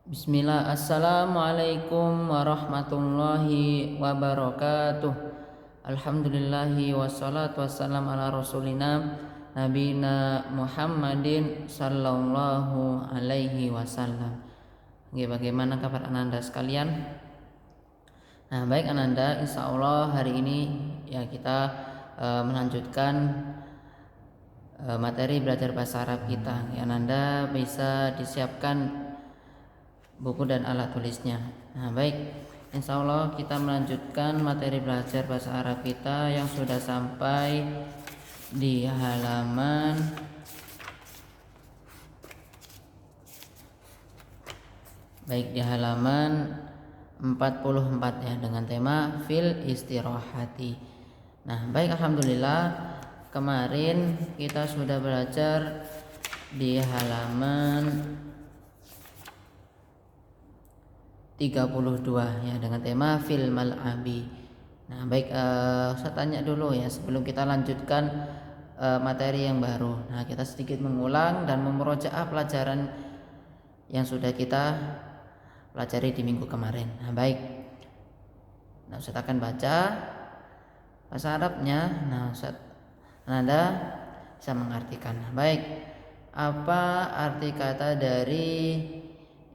Bismillah, assalamualaikum warahmatullahi wabarakatuh. Alhamdulillahi wassalatu wassalam ala rasulina nabina Muhammadin sallallahu alaihi wasallam. Oke, bagaimana kabar Ananda sekalian? Nah, baik Ananda, insya Allah hari ini ya kita melanjutkan materi belajar bahasa Arab kita. Ya, Ananda bisa disiapkan buku dan alat tulisnya. Nah, baik, insya Allah kita melanjutkan materi belajar bahasa Arab kita yang sudah sampai di halaman 44 ya, dengan tema fil istirahati. Nah, baik, alhamdulillah kemarin kita sudah belajar di halaman 32 ya, dengan tema fil mal'abi. Nah, baik, saya tanya dulu ya sebelum kita lanjutkan materi yang baru. Nah, kita sedikit mengulang dan memurojaah pelajaran yang sudah kita pelajari di minggu kemarin. Nah, baik. Nah, Ustaz akan baca bahasa Arabnya. Nah, Ustaz Anda bisa mengartikan. Baik. Apa arti kata dari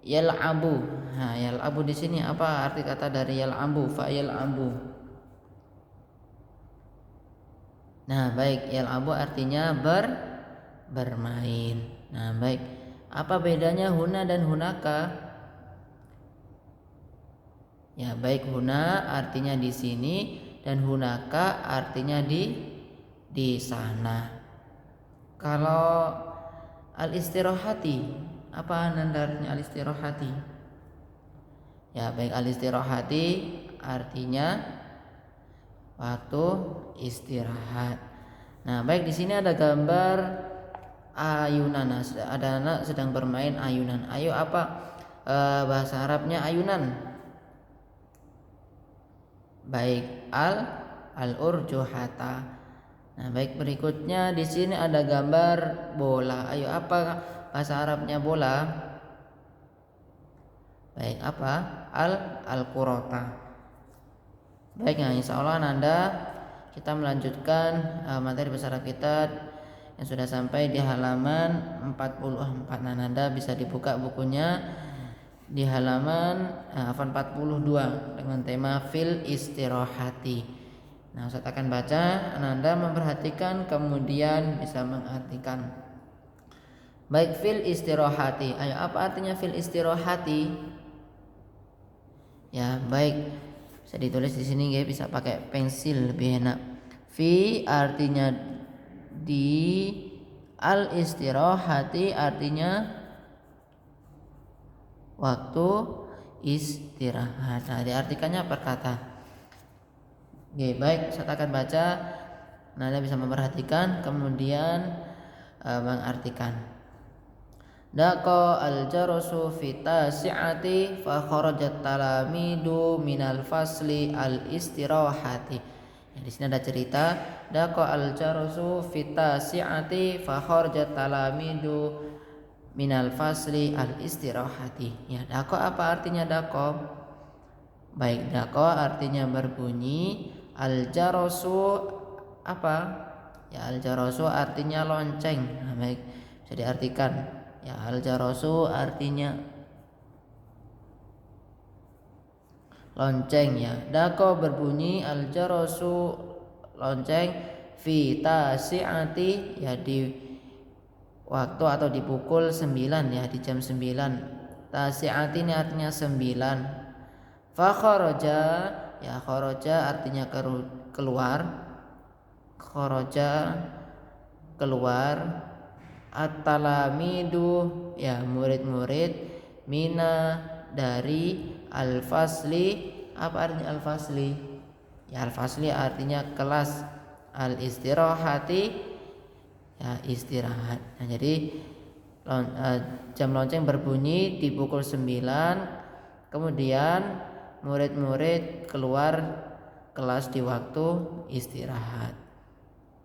yal'abu? Nah, yal'abu di sini apa arti kata dari yal'abu? Fa yal'abu. Nah, baik, yal'abu artinya bermain. Nah, baik. Apa bedanya huna dan hunaka? Ya, baik, huna artinya di sini dan hunaka artinya di sana. Kalau al-istirahati, apa nandarnya al-istirahati? Ya, baik, al-istirahati artinya waktu istirahat. Nah, baik, di sini ada gambar ayunan. Ada anak sedang bermain ayunan. Ayo, apa bahasa Arabnya ayunan? Baik, al-urjuhata. Nah, baik, berikutnya di sini ada gambar bola. Ayo, apa bahasa Arabnya bola? Baik, apa? Al-qurata. Baik, nah insya Allah Anda kita melanjutkan materi bahasa Arab kita yang sudah sampai di halaman 44. Nah, Anda bisa dibuka bukunya di halaman 42 dengan tema fil istirahati. Nah, Ustaz akan baca, Anda memperhatikan kemudian bisa mengartikan. Baik, fil istirahati. Ayo, apa artinya fil istirahati? Ya, baik. Bisa ditulis di sini ya, bisa pakai pensil lebih enak. Fi artinya di, al istirahati artinya waktu istirahat. Nah, diartikannya per kata. Oke, baik, saya akan baca. Nah, Anda bisa memperhatikan kemudian mengartikan. Daqa al-jarasu fi tasi'ati fa kharajat talamidu minal fasli al-istirahati. Ya, di sini ada cerita. Daqa al-jarasu fi tasi'ati fa kharajat talamidu minal fasli al-istirahati. Ya, daqa apa artinya daqa? Baik, daqa artinya berbunyi. Al-jarasu apa? Ya, al-jarasu artinya lonceng. Nah, baik, bisa diartikan. Ya, al-jarasu artinya lonceng ya. Daqa berbunyi, al-jarasu lonceng, fi tasi'ati ya di waktu atau di pukul 9 ya, di jam 9. Tasi'ati ini artinya 9. Fa kharaja ya, kharaja artinya keluar. Kharaja keluar. At-talamidu ya, murid-murid, mina dari, al-fasli apa artinya al-fasli? Ya, al-fasli artinya kelas, al-istirahati ya, istirahat. Nah, jadi jam lonceng berbunyi di pukul 9, kemudian murid-murid keluar kelas di waktu istirahat.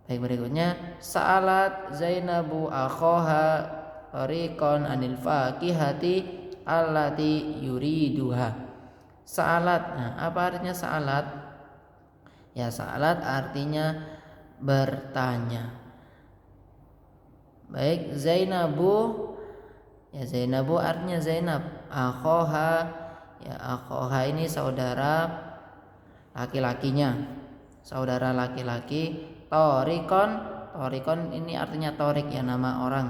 Baik, berikutnya sa'alat Zainabu akhoha tariqan anil faqihati allati yuriduha. Sa'alat. Nah, apa artinya sa'alat? Ya, sa'alat artinya bertanya. Baik, Zainabu. Ya, Zainabu artinya Zainab. Akhoha. Ya, akhoha ini saudara laki-lakinya. Saudara laki-laki. Torikon. Torikon ini artinya torik, ya, nama orang.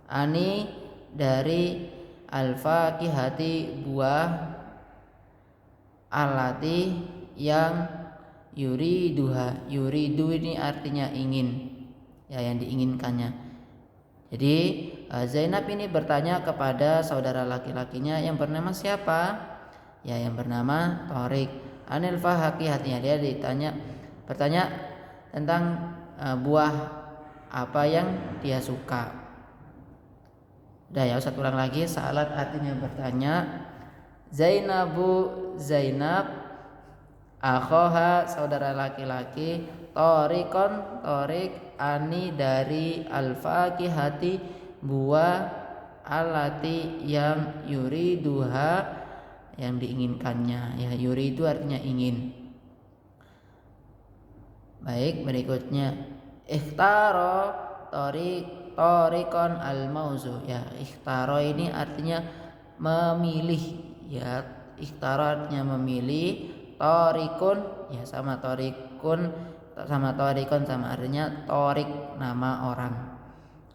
Ani dari al-fakihati, buah, alati yang yuriduha. Yuridu ini artinya ingin, ya, yang diinginkannya. Jadi Zainab ini bertanya kepada saudara laki-lakinya yang bernama siapa? Ya, yang bernama Torik. Anil fahakihatinya, dia bertanya tentang buah apa yang dia suka. Udah ya, satu ulang lagi. Sa'alat artinya bertanya. Zainabu Zainab, akhoha saudara laki-laki, torikon torik, ani dari al-fakihati buah, alati yang yuriduha yang diinginkannya. Ya, yuridu artinya ingin. Baik, berikutnya ikhtaro torikon al-mauzu. Ya, ikhtaro ini artinya memilih. Ya, ikhtaro artinya memilih. Torikun, ya, sama torikun sama artinya torik, nama orang.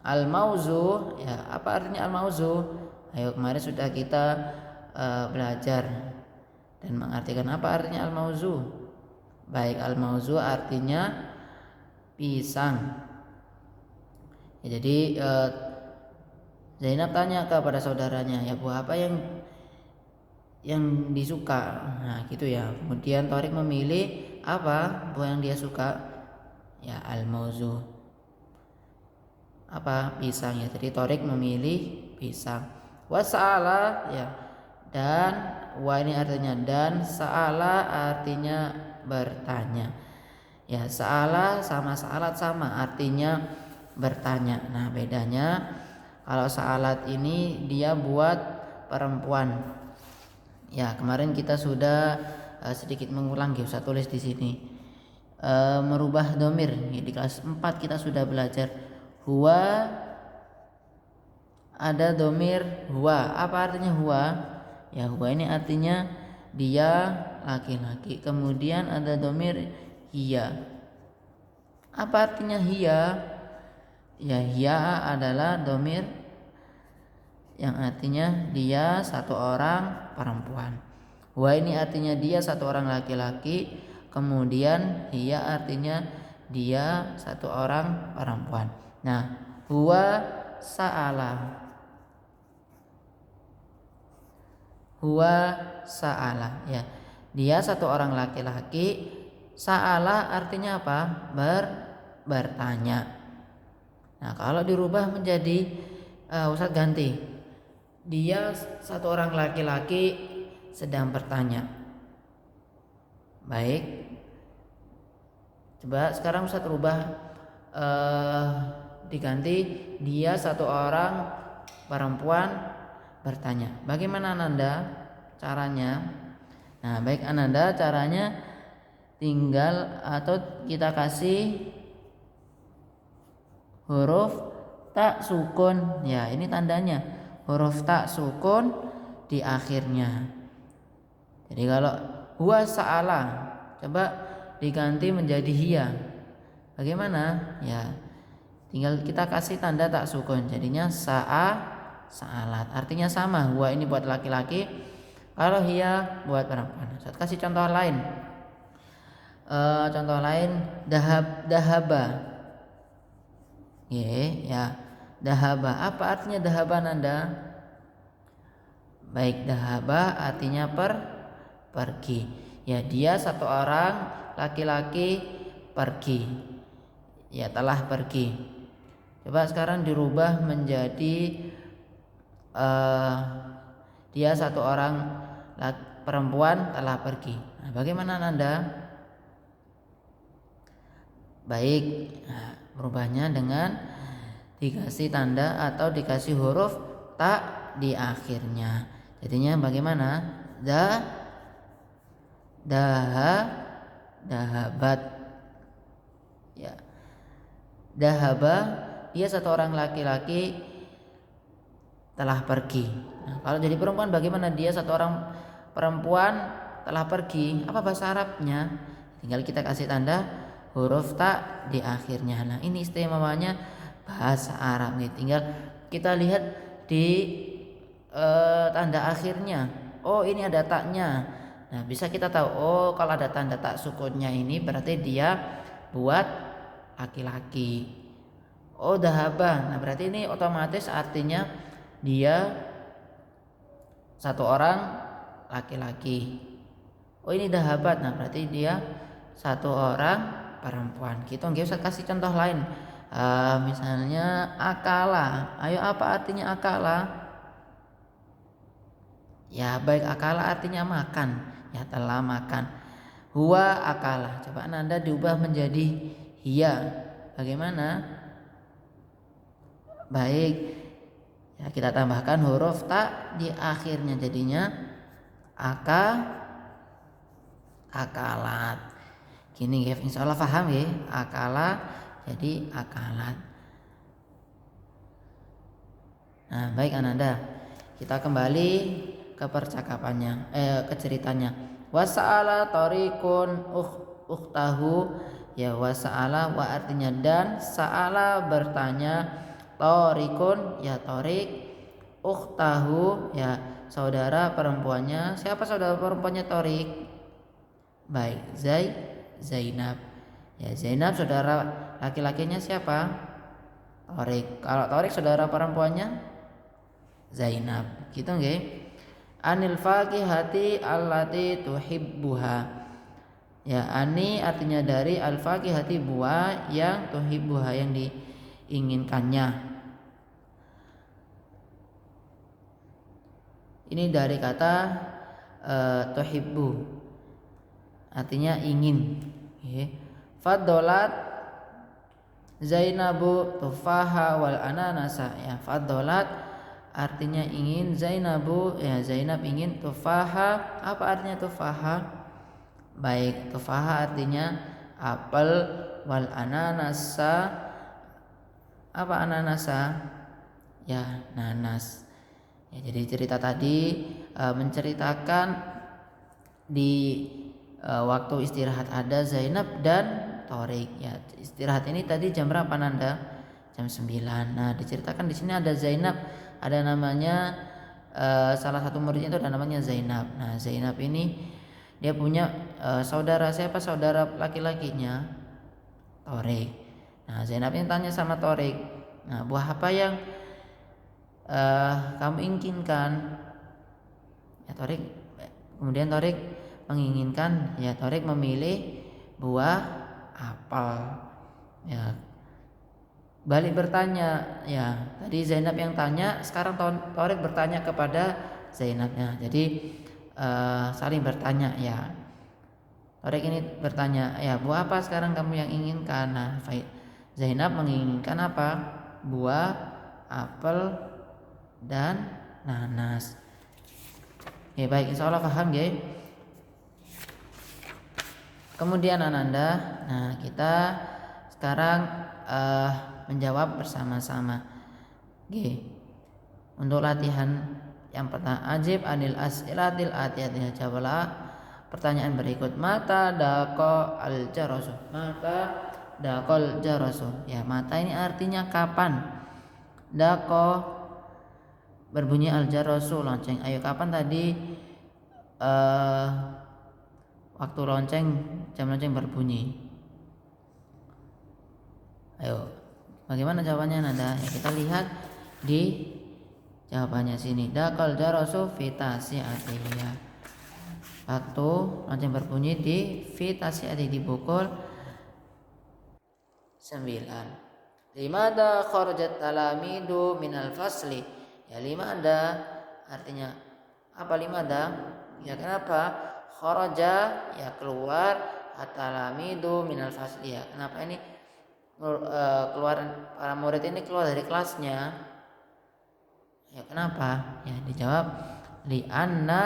Al-mauzu, ya, apa artinya al-mauzu? Ayo, kemarin sudah kita belajar dan mengartikan apa artinya al-mauzu. Baik, al-mauzu artinya pisang. Ya, jadi Zainab tanya kepada saudaranya, ya, buah apa yang disuka. Nah, gitu ya. Kemudian Torik memilih apa buah yang dia suka. Ya, al-mauzu. Apa? Pisang, ya. Jadi Torik memilih pisang. Wasa'ala, ya. Dan wa ini artinya dan, sa'ala artinya bertanya. Ya, sa'ala sama sa'alat sama artinya bertanya. Nah, bedanya kalau sa'alat ini dia buat perempuan. Ya, kemarin kita sudah sedikit mengulang, ya, saya tulis di sini. Merubah domir, ya, di kelas 4 kita sudah belajar. Huwa, ada domir huwa. Apa artinya huwa? Ya, huwa ini artinya dia laki-laki. Kemudian ada domir hiya. Apa artinya hiya? Ya, hiya adalah domir yang artinya dia satu orang perempuan. Huwa ini artinya dia satu orang laki-laki. Kemudian hiya artinya dia satu orang perempuan. Nah, huwa sa'ala. Huwa sa'ala, ya. Dia satu orang laki-laki. Sa'ala artinya apa? Bertanya. Nah, kalau dirubah menjadi Ustadz ganti. Dia satu orang laki-laki sedang bertanya. Baik. Coba sekarang Ustadz rubah diganti dia satu orang perempuan bertanya. Bagaimana Ananda caranya? Nah, baik Ananda, caranya tinggal atau kita kasih huruf tak sukun. Ya, ini tandanya huruf tak sukun di akhirnya. Jadi kalau huwa sa'ala, coba diganti menjadi hiya. Bagaimana? Ya, tinggal kita kasih tanda tak sukun. Jadinya sa'alat. Artinya sama. Huwa ini buat laki-laki, kalau hiya buat perempuan. Saya kasih contoh lain. Contoh lain, dahaba. Ya, dahaba. Apa artinya dahaba Nanda? Baik, dahaba artinya pergi. Ya, dia satu orang laki-laki pergi. Ya, telah pergi. Coba sekarang dirubah menjadi dia satu orang perempuan telah pergi. Nah, bagaimana Nanda? Baik, nah, merubahnya dengan dikasih tanda atau dikasih huruf tak di akhirnya. Jadinya bagaimana? Dahabat. Ya. Dahaba, dia satu orang laki-laki telah pergi. Nah, kalau jadi perempuan bagaimana? Dia satu orang perempuan telah pergi. Apa bahasa Arabnya? Tinggal kita kasih tanda huruf ta di akhirnya. Nah, ini istimewanya bahasa Arab nih. Tinggal kita lihat di tanda akhirnya. Oh, ini ada taknya. Nah, bisa kita tahu, oh kalau ada tanda tak sukunnya ini berarti dia buat laki-laki. Oh, dahaba. Nah, berarti ini otomatis artinya dia satu orang laki-laki. Oh, ini dahabat. Nah, berarti dia satu orang perempuan. Kita nggak usah kasih contoh lain. Misalnya akala. Ayo, apa artinya akala? Ya, baik, akala artinya makan. Ya, telah makan. Huwa akala. Coba Anda diubah menjadi hiya. Bagaimana? Baik. Ya, kita tambahkan huruf ta di akhirnya, jadinya akalat. Gini ya, insyaallah paham ya. Akala jadi akalat. Nah, baik Ananda. Kita kembali ke percakapannya, ke ceritanya. Wasa'ala tariqun ukhtahu. Ya, wasa'ala wa artinya dan, sa'ala bertanya, tariqun ya tariq, ukhtahu ya saudara perempuannya. Siapa saudara perempuannya tariq? Baik, Zainab. Ya, Zainab saudara laki-lakinya siapa? Tariq. Kalau Tariq saudara perempuannya Zainab. Gitu nggih. Anil faqihati allati tuhibbuha. Ya, ani artinya dari al faqihati buah yang tuhibbuha yang diinginkannya. Ini dari kata tuhibbu. Artinya ingin. Faddolat Zainabu tufaha wal ananasa. Ya, faddolat artinya ingin, Zainabu ya Zainab ingin, tufaha apa artinya tufaha? Baik, tufaha artinya apel, wal ananasa apa ananasa? Ya, nanas. Ya, jadi cerita tadi menceritakan di waktu istirahat ada Zainab dan Tariq. Ya, istirahat ini tadi jam berapa Nanda? Jam 9. Nah, diceritakan di sini ada Zainab, ada namanya salah satu muridnya itu ada namanya Zainab. Nah, Zainab ini dia punya saudara. Siapa saudara laki-lakinya? Tariq. Nah, Zainab ini tanya sama Tariq, nah, buah apa yang kamu inginkan? Ya, kemudian Tariq menginginkan, ya Tariq memilih buah apel. Ya, balik bertanya, ya tadi Zainab yang tanya, sekarang Tariq bertanya kepada Zainabnya. Jadi saling bertanya ya. Tariq ini bertanya, ya buah apa sekarang kamu yang inginkan? Nah, Zainab menginginkan apa? Buah apel dan nanas. Ya, baik, insya Allah paham ya. Kemudian Ananda, nah kita sekarang menjawab bersama-sama. G. Untuk latihan yang pertama, ajib anil as'ilatil atiyatiyah, jawablah pertanyaan berikut. Mata daqo al jarasu. Mata daqol jarasu. Ya, mata ini artinya kapan. Daqo berbunyi al jarasu, lonceng. Ayo, kapan tadi waktu jam lonceng berbunyi? Ayo, bagaimana jawabannya Nanda? Ya, kita lihat di jawabannya sini. Dakal jarasu fitasi atiyah. Waktu lonceng berbunyi di fitasi atiyah, di pukul 9. Limada kharajat talamidu minal fasli. Ya, limada artinya apa limada? Ya, kenapa? Kharaja ya keluar, at-talamidu minal fasli. Ya, kenapa ini keluar, para murid ini keluar dari kelasnya? Ya, kenapa? Ya, dijawab li'anna.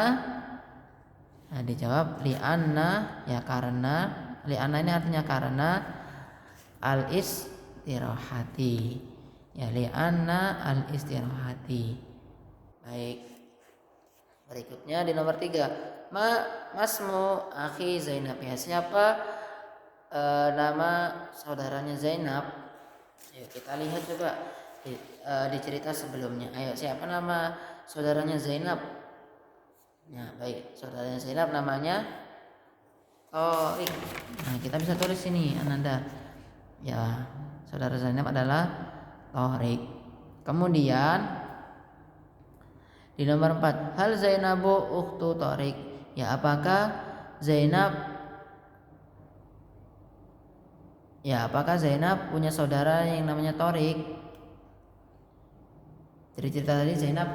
Nah, dijawab li'anna, ya karena. Li'anna ini artinya karena al-istirahati. Ya, li'anna al-istirahati. Baik. Berikutnya di nomor 3. Masmu akhi Zainab, ya siapa nama saudaranya Zainab? Ayo kita lihat coba di cerita sebelumnya. Ayo, siapa nama saudaranya Zainab? Nah, baik, saudaranya Zainab namanya Tharik. Nah, kita bisa tulis sini Ananda. Ya, saudara Zainab adalah Tharik. Kemudian di nomor 4, hal Zainabu ukhtu Tharik. Ya, apakah Zainab punya saudara yang namanya Tharik? Dari cerita tadi Zainab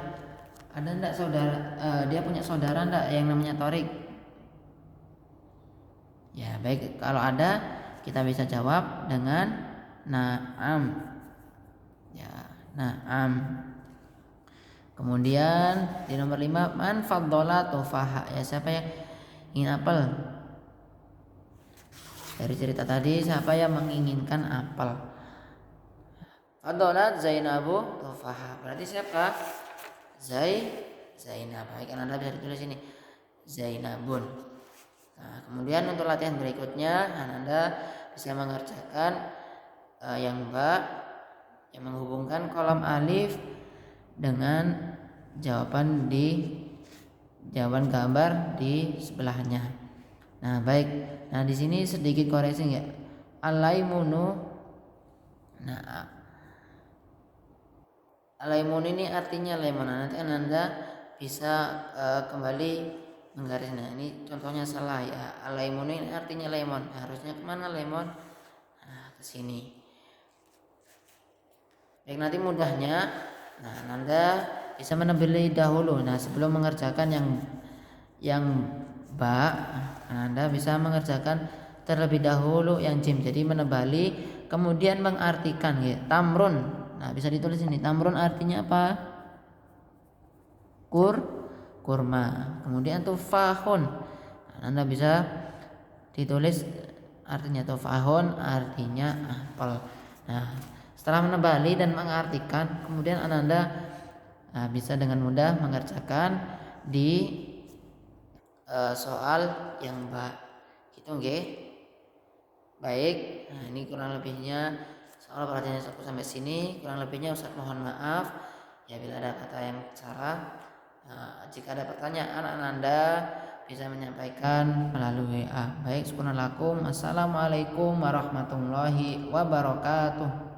ada enggak saudara, dia punya saudara enggak yang namanya Tharik? Ya, baik, kalau ada kita bisa jawab dengan na'am. Ya, na'am. Kemudian di nomor 5, man faddola tufaha. Ya, siapa yang ingin apel? Dari cerita tadi siapa yang menginginkan apel? Faddolat Zainabu tufaha. Berarti siapa? Zainab. Baik, Anda bisa ditulis ini Zainabun. Nah, kemudian untuk latihan berikutnya Anda bisa mengerjakan yang menghubungkan kolom alif dengan jawaban gambar di sebelahnya. Nah, baik. Nah, di sini sedikit koreksi ya. Alaimunu. Nah, alaimun ini artinya lemon. Nanti Anda bisa kembali menggaris. Nah, ini contohnya salah ya. Alaimun ini artinya lemon. Harusnya kemana lemon? Nah, ke sini. Baik, nanti mudahnya. Nah, Anda bisa menebeli dahulu. Nah, sebelum mengerjakan yang ba, Anda bisa mengerjakan terlebih dahulu yang jim. Jadi menebali, kemudian mengartikan ya. Tamrun. Nah, bisa ditulis ini. Tamrun artinya apa? Kurma. Kemudian tufahun. Nah, Anda bisa ditulis artinya tufahun artinya apel. Nah, setelah menebali dan mengartikan, kemudian Anda bisa dengan mudah mengerjakan di soal yang gitu nggih. Baik, nah ini kurang lebihnya soal perhatiannya sampai sini. Kurang lebihnya Ustaz mohon maaf ya bila ada kata yang salah. Jika ada pertanyaan Anda bisa menyampaikan melalui WA. Baik, subhanallah. Assalamualaikum warahmatullahi wabarakatuh.